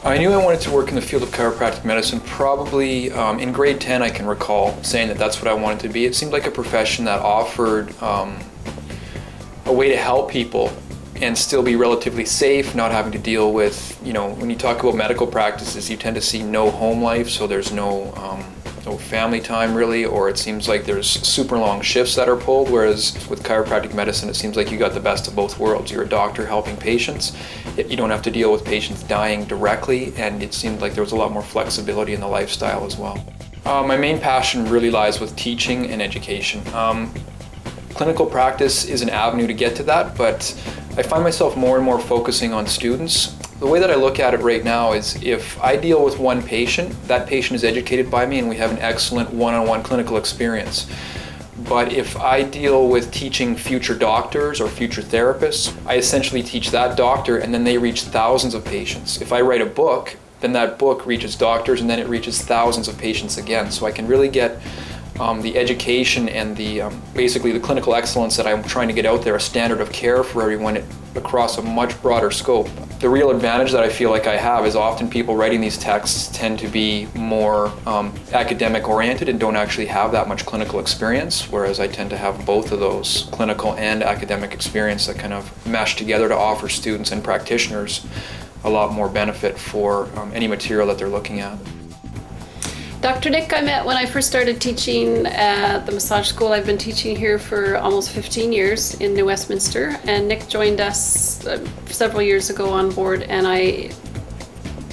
I knew I wanted to work in the field of chiropractic medicine probably in grade 10. I can recall saying that that's what I wanted to be. It seemed like a profession that offered a way to help people and still be relatively safe, not having to deal with, when you talk about medical practices, you tend to see no home life, so there's no family time really, or it seems like there's super long shifts that are pulled, whereas with chiropractic medicine, it seems like you got the best of both worlds. You're a doctor helping patients, yet you don't have to deal with patients dying directly, and it seemed like there was a lot more flexibility in the lifestyle as well. My main passion really lies with teaching and education. Clinical practice is an avenue to get to that, but I find myself more and more focusing on students. The way that I look at it right now is if I deal with one patient, that patient is educated by me and we have an excellent one-on-one clinical experience. But if I deal with teaching future doctors or future therapists, I essentially teach that doctor and then they reach thousands of patients. If I write a book, then that book reaches doctors and then it reaches thousands of patients again. So I can really get the education and the basically the clinical excellence that I'm trying to get out there, a standard of care for everyone across a much broader scope. The real advantage that I feel like I have is often people writing these texts tend to be more academic oriented and don't actually have that much clinical experience, whereas I tend to have both of those, clinical and academic experience, that kind of mesh together to offer students and practitioners a lot more benefit for any material that they're looking at. Dr. Nick I met when I first started teaching at the massage school. I've been teaching here for almost 15 years in New Westminster, and Nick joined us several years ago on board, and I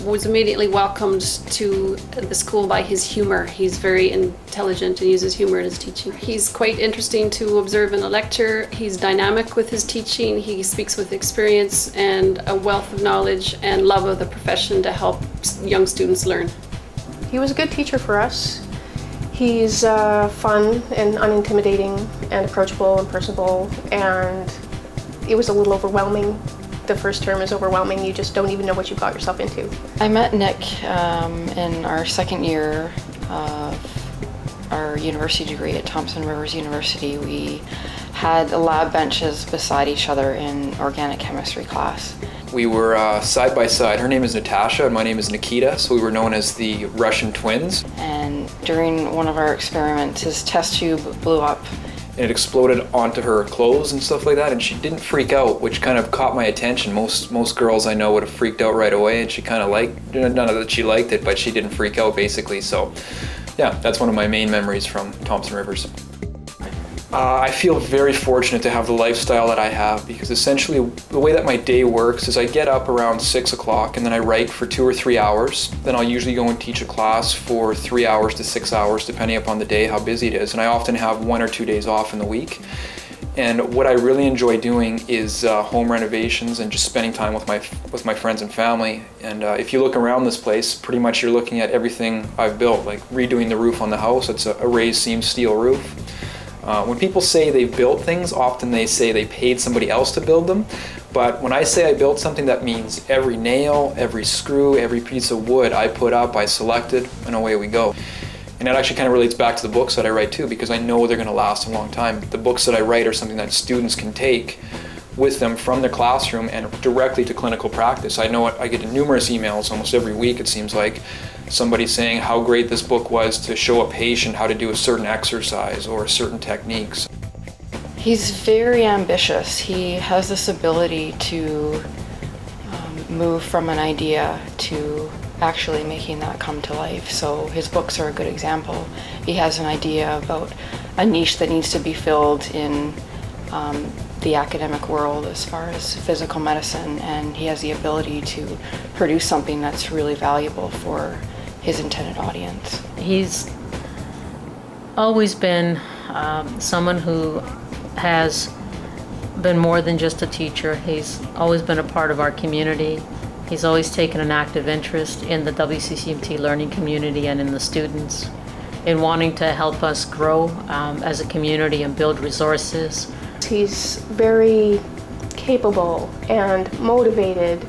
was immediately welcomed to the school by his humor. He's very intelligent and uses humor in his teaching. He's quite interesting to observe in a lecture. He's dynamic with his teaching. He speaks with experience and a wealth of knowledge and love of the profession to help young students learn. He was a good teacher for us. He's fun and unintimidating and approachable and personable, and it was a little overwhelming. The first term is overwhelming. You just don't even know what you got yourself into. I met Nick in our second year of our university degree at Thompson Rivers University. We had lab benches beside each other in organic chemistry class. We were side by side. Her name is Natasha and my name is Nikita, so we were known as the Russian twins. And during one of our experiments, his test tube blew up. And it exploded onto her clothes and stuff like that, and she didn't freak out, which kind of caught my attention. Most girls I know would have freaked out right away, and she kind of liked, none of that she liked it, but she didn't freak out basically. So yeah, that's one of my main memories from Thompson Rivers. I feel very fortunate to have the lifestyle that I have, because essentially the way that my day works is I get up around 6 o'clock and then I write for 2 or 3 hours. Then I'll usually go and teach a class for 3 hours to 6 hours, depending upon the day, how busy it is. And I often have 1 or 2 days off in the week. And what I really enjoy doing is home renovations and just spending time with my friends and family. And if you look around this place, pretty much you're looking at everything I've built, like redoing the roof on the house. It's a raised seam steel roof. When people say they built things, often they say they paid somebody else to build them. But when I say I built something, that means every nail, every screw, every piece of wood I put up, I selected, and away we go. And that actually kind of relates back to the books that I write too, because I know they're going to last a long time. The books that I write are something that students can take with them from their classroom and directly to clinical practice. I know I get numerous emails almost every week, it seems like, somebody saying how great this book was to show a patient how to do a certain exercise or certain techniques. He's very ambitious. He has this ability to move from an idea to actually making that come to life. So his books are a good example. He has an idea about a niche that needs to be filled in the academic world as far as physical medicine, and he has the ability to produce something that's really valuable for his intended audience. He's always been someone who has been more than just a teacher. He's always been a part of our community. He's always taken an active interest in the WCCMT learning community and in the students, in wanting to help us grow as a community and build resources. He's very capable and motivated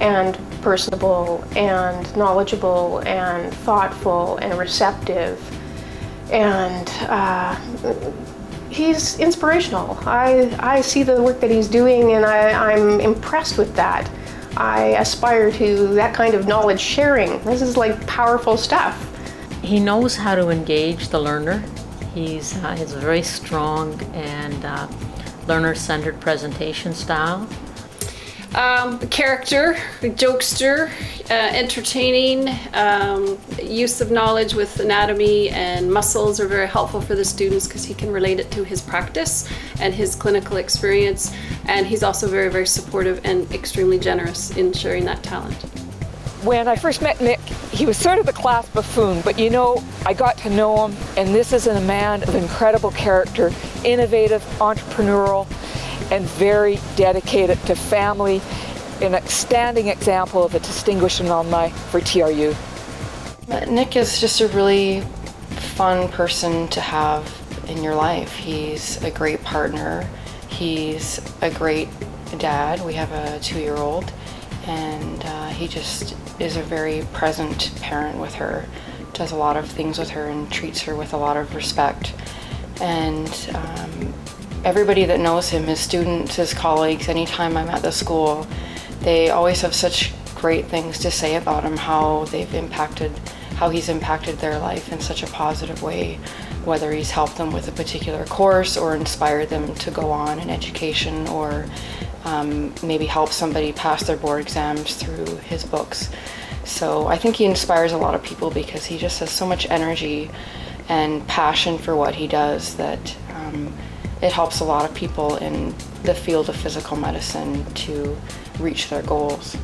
and personable and knowledgeable and thoughtful and receptive, and he's inspirational. I see the work that he's doing and I'm impressed with that. I aspire to that kind of knowledge sharing. This is like powerful stuff. He knows how to engage the learner. He's a very strong and learner-centered presentation style. Character, jokester, entertaining, use of knowledge with anatomy and muscles are very helpful for the students because he can relate it to his practice and his clinical experience. And he's also very, very supportive and extremely generous in sharing that talent. When I first met Nick, he was sort of the class buffoon, but you know, I got to know him, and this is a man of incredible character, innovative, entrepreneurial, and very dedicated to family, an outstanding example of a distinguished alumni for TRU. Nick is just a really fun person to have in your life. He's a great partner. He's a great dad. We have a 2-year-old, and he just is a very present parent with her, does a lot of things with her and treats her with a lot of respect. And everybody that knows him, his students, his colleagues, anytime I'm at the school, they always have such great things to say about him, how he's impacted their life in such a positive way, whether he's helped them with a particular course or inspired them to go on in education, or maybe help somebody pass their board exams through his books. So I think he inspires a lot of people because he just has so much energy and passion for what he does that it helps a lot of people in the field of physical medicine to reach their goals.